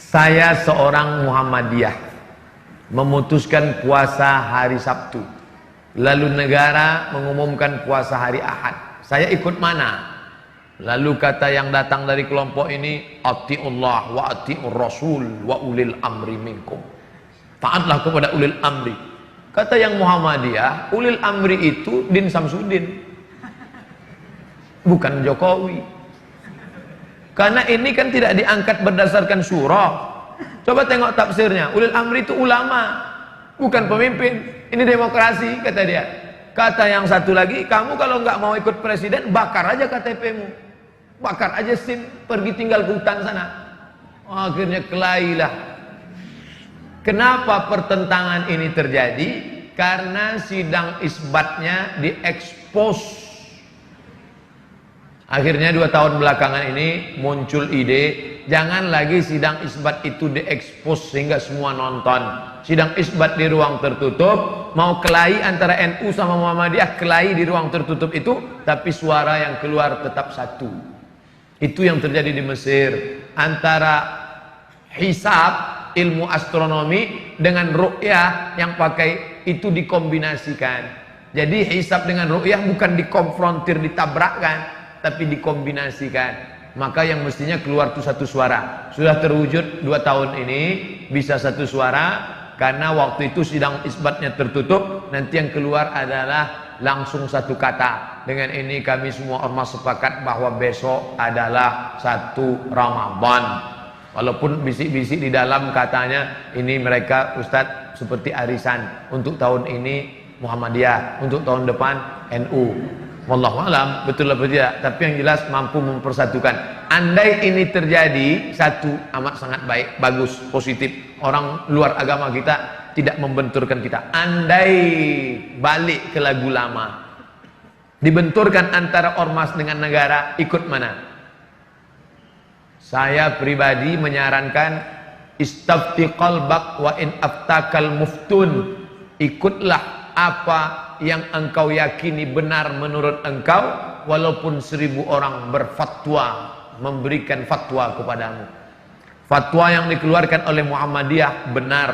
Saya seorang Muhammadiyah memutuskan puasa hari Sabtu, lalu negara mengumumkan puasa hari Ahad. Saya ikut mana? Lalu kata yang datang dari kelompok ini, atiullah wa atiur rasul wa ulil amri minkum. Taatlah kepada ulil amri. Kata yang Muhammadiyah, ulil amri itu Din Samsudin, bukan Jokowi. Karena ini kan tidak diangkat berdasarkan surah. Coba tengok tafsirnya. Ulil amri itu ulama, bukan pemimpin. Ini demokrasi, kata dia. Kata yang satu lagi, kamu kalau nggak mau ikut presiden, bakar aja KTP-mu, bakar aja SIM, pergi tinggal ke hutan sana. Akhirnya kelailah. Kenapa pertentangan ini terjadi? Karena sidang isbatnya diekspos. Akhirnya 2 tahun belakangan ini muncul ide, jangan lagi sidang isbat itu diekspos sehingga semua nonton. Sidang isbat di ruang tertutup, mau kelahi antara NU sama Muhammadiyah, kelahi di ruang tertutup itu, tapi suara yang keluar tetap satu. Itu yang terjadi di Mesir. Antara hisab, ilmu astronomi, dengan ru'yah yang pakai itu dikombinasikan. Jadi hisab dengan ru'yah bukan dikonfrontir, ditabrakkan, tapi dikombinasikan. Maka yang mestinya keluar itu satu suara. Sudah terwujud 2 tahun ini bisa satu suara, karena waktu itu sidang isbatnya tertutup, nanti yang keluar adalah langsung satu kata. Dengan ini kami semua ormas sepakat bahwa besok adalah 1 Ramadan. Walaupun bisik-bisik di dalam katanya ini mereka Ustadz seperti arisan, untuk tahun ini Muhammadiyah, untuk tahun depan NU. Wallahu alam, betul atau tidak, tapi yang jelas mampu mempersatukan. Andai ini terjadi, satu, amat sangat baik, bagus, positif. Orang luar agama kita tidak membenturkan kita. Andai balik ke lagu lama, dibenturkan antara ormas dengan negara, ikut mana? Saya pribadi menyarankan istafti qalbak wa in aftakal muftun. Ikutlah apa yang engkau yakini benar menurut engkau, walaupun 1000 orang berfatwa, memberikan fatwa kepadamu. Fatwa yang dikeluarkan oleh Muhammadiyah benar,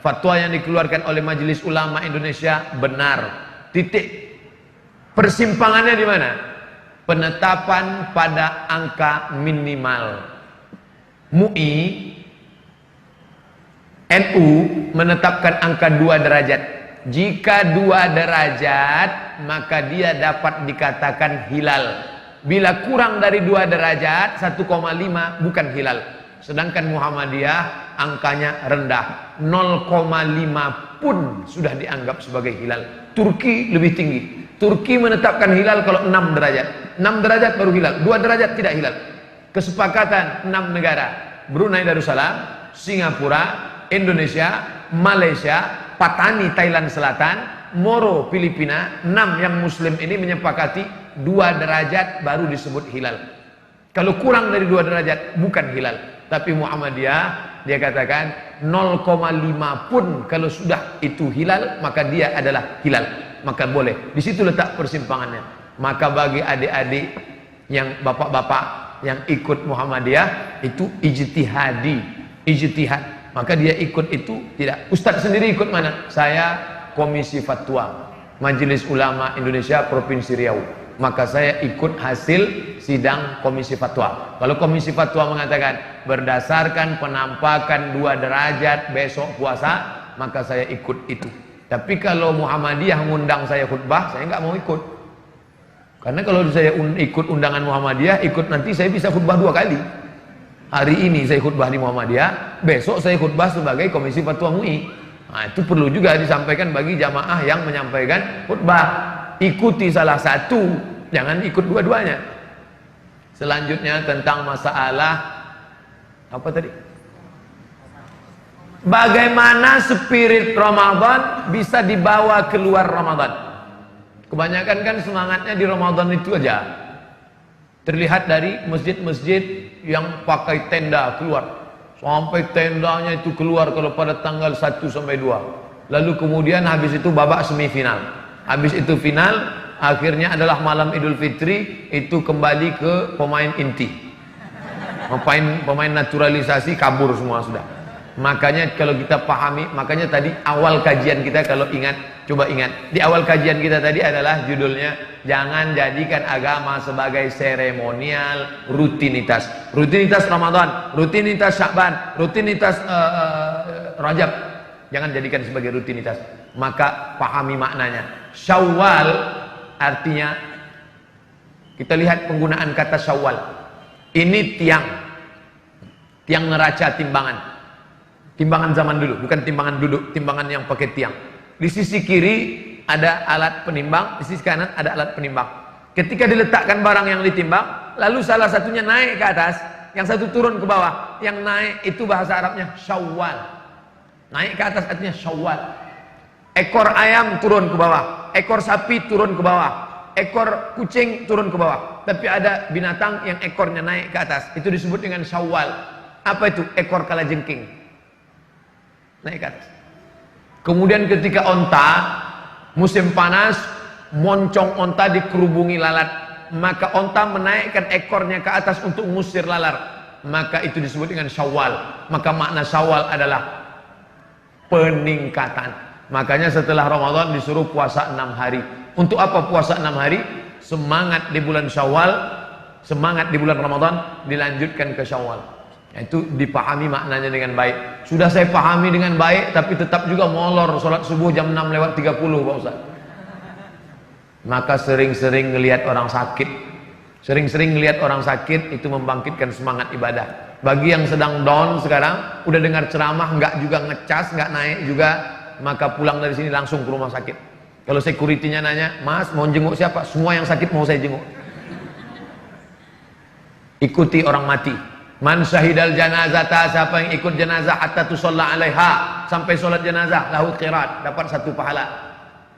fatwa yang dikeluarkan oleh Majelis Ulama Indonesia benar. Titik persimpangannya di mana? Penetapan pada angka minimal. MUI, NU menetapkan angka 2 derajat. Jika 2 derajat, maka dia dapat dikatakan hilal. Bila kurang dari 2 derajat, 1,5, bukan hilal. Sedangkan Muhammadiyah angkanya rendah, 0,5 pun sudah dianggap sebagai hilal. Turki lebih tinggi. Turki menetapkan hilal kalau 6 derajat. 6 derajat baru hilal, 2 derajat tidak hilal. Kesepakatan 6 negara, Brunei Darussalam, Singapura, Indonesia, Malaysia, Patani Thailand Selatan, Moro Filipina, 6 yang muslim ini menyepakati 2 derajat baru disebut hilal. Kalau kurang dari 2 derajat bukan hilal. Tapi Muhammadiyah dia katakan 0,5 pun kalau sudah itu hilal, maka dia adalah hilal, maka boleh. Di situ letak persimpangannya. Maka bagi adik-adik yang bapak-bapak yang ikut Muhammadiyah itu ijtihadi, ijtihad. Maka dia ikut itu tidak. Ustadz sendiri ikut mana? Saya Komisi Fatwa Majelis Ulama Indonesia Provinsi Riau. Maka saya ikut hasil sidang Komisi Fatwa. Kalau Komisi Fatwa mengatakan berdasarkan penampakan 2 derajat besok puasa, maka saya ikut itu. Tapi kalau Muhammadiyah mengundang saya khutbah, saya nggak mau ikut. Karena kalau saya ikut undangan Muhammadiyah, ikut nanti saya bisa khutbah 2 kali. Hari ini saya khutbah di Muhammadiyah, besok saya khutbah sebagai Komisi Fatwa MUI. Nah, itu perlu juga disampaikan bagi jamaah yang menyampaikan khutbah. Ikuti salah satu, jangan ikut dua-duanya. Selanjutnya tentang masalah apa tadi? Bagaimana spirit Ramadan bisa dibawa keluar Ramadan? Kebanyakan kan semangatnya di Ramadan itu aja. Terlihat dari masjid-masjid yang pakai tenda keluar. Sampai tendanya itu keluar kalau pada tanggal 1 sampai 2. Lalu kemudian habis itu babak semifinal. Habis itu final, akhirnya adalah malam Idul Fitri, itu kembali ke pemain inti. Pemain naturalisasi kabur semua sudah. Makanya kalau kita pahami, makanya tadi awal kajian kita kalau ingat, coba ingat. Di awal kajian kita tadi adalah judulnya, jangan jadikan agama sebagai seremonial, rutinitas. Rutinitas Ramadan, rutinitas Sya'ban, rutinitas Rajab. Jangan jadikan sebagai rutinitas. Maka pahami maknanya. Syawal artinya, kita lihat penggunaan kata Syawal. Ini tiang neraca timbangan. Timbangan zaman dulu, bukan timbangan duduk, timbangan yang pakai tiang. Di sisi kiri ada alat penimbang, di sisi kanan ada alat penimbang. Ketika diletakkan barang yang ditimbang, lalu salah satunya naik ke atas, yang satu turun ke bawah. Yang naik itu bahasa Arabnya Syawal. Naik ke atas artinya Syawal. Ekor ayam turun ke bawah, ekor sapi turun ke bawah, ekor kucing turun ke bawah. Tapi ada binatang yang ekornya naik ke atas, itu disebut dengan Syawal. Apa itu? Ekor kalajengking. Naik ke atas. Kemudian ketika onta musim panas, moncong onta dikerubungi lalat, maka onta menaikkan ekornya ke atas untuk mengusir lalat, maka itu disebut dengan Syawal. Maka makna Syawal adalah peningkatan. Makanya setelah Ramadan disuruh puasa 6 hari. Untuk apa puasa 6 hari? Semangat di bulan Syawal, semangat di bulan Ramadan, dilanjutkan ke Syawal. Itu dipahami maknanya dengan baik. Sudah saya pahami dengan baik, tapi tetap juga molor sholat subuh jam 6:30 Pak Ustaz. Maka sering-sering ngelihat orang sakit. Sering-sering ngelihat orang sakit itu membangkitkan semangat ibadah. Bagi yang sedang down sekarang, udah dengar ceramah nggak juga ngecas, nggak naik juga, maka pulang dari sini langsung ke rumah sakit. Kalau security-nya nanya, "Mas, mau jenguk siapa?" Semua yang sakit mau saya jenguk. Ikuti orang mati. Man syahidal janazata, siapa yang ikut jenazah hatta tusalla alaiha, sampai solat jenazah, lahu qirat, dapat 1 pahala.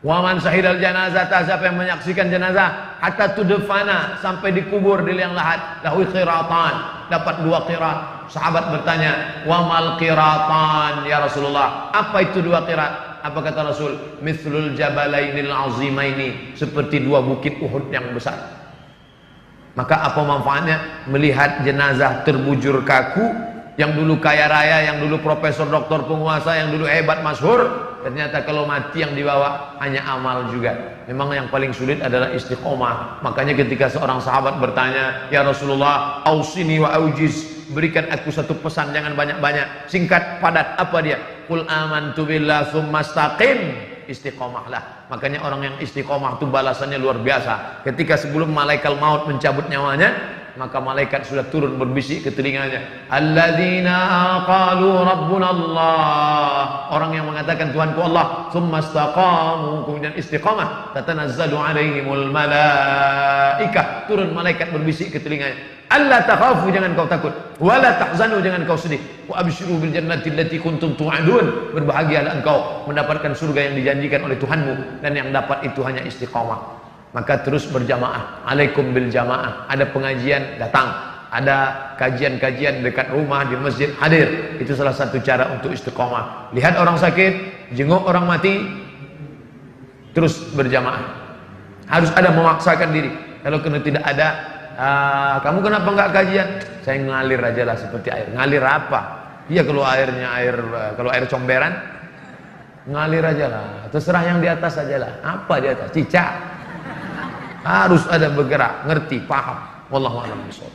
Wa man syahidal janazata, siapa yang menyaksikan jenazah hatta tudfana, sampai dikubur di liang lahat, lahu qiratan, dapat 2 qirat. Sahabat bertanya, wa mal qiratan ya Rasulullah, apa itu 2 qirat? Apa kata Rasul? Mithlul jabalainil azimaini, seperti 2 bukit Uhud yang besar. Maka apa manfaatnya melihat jenazah terbujur kaku, yang dulu kaya raya, yang dulu profesor, doktor, penguasa, yang dulu hebat, masyhur, ternyata kalau mati yang dibawa hanya amal juga. Memang yang paling sulit adalah istiqomah. Makanya ketika seorang sahabat bertanya, "Ya Rasulullah, ausini wa aujiz, berikan aku 1 pesan, jangan banyak-banyak, singkat, padat." Apa dia? Qul amantu billah tsumma istaqim. Istiqomahlah. Makanya orang yang istiqomah itu balasannya luar biasa. Ketika sebelum malaikat maut mencabut nyawanya, maka malaikat sudah turun berbisik ke telinganya, alladzina qalu rabbuna Allah, orang yang mengatakan Tuhanku Allah, tsumma istaqamu, kemudian istiqamah, tatanazzalu alaihimul malaikah, turun malaikat berbisik ke telinganya, alla takhafu, jangan kau takut, wala tahzanu, jangan kau sedih, wa abshiru bil jannati allati kuntum tu'adun, berbahagialah engkau mendapatkan surga yang dijanjikan oleh Tuhanmu, dan yang dapat itu hanya istiqamah. Maka terus berjamaah, alaikum bil jamaah. Ada pengajian, datang. Ada kajian-kajian dekat rumah, di masjid, hadir. Itu salah satu cara untuk istiqamah. Lihat orang sakit, jenguk orang mati, terus berjamaah. Harus ada memaksakan diri. Kalau kena tidak ada, kamu kenapa enggak kajian? Saya ngalir aja lah seperti air. Ngalir apa? Iya, kalau airnya kalau air comberan, ngalir aja lah. Terserah yang di atas aja lah. Apa di atas? Cicak. Harus ada bergerak, ngerti, paham. Wallahu a'lam bishawab.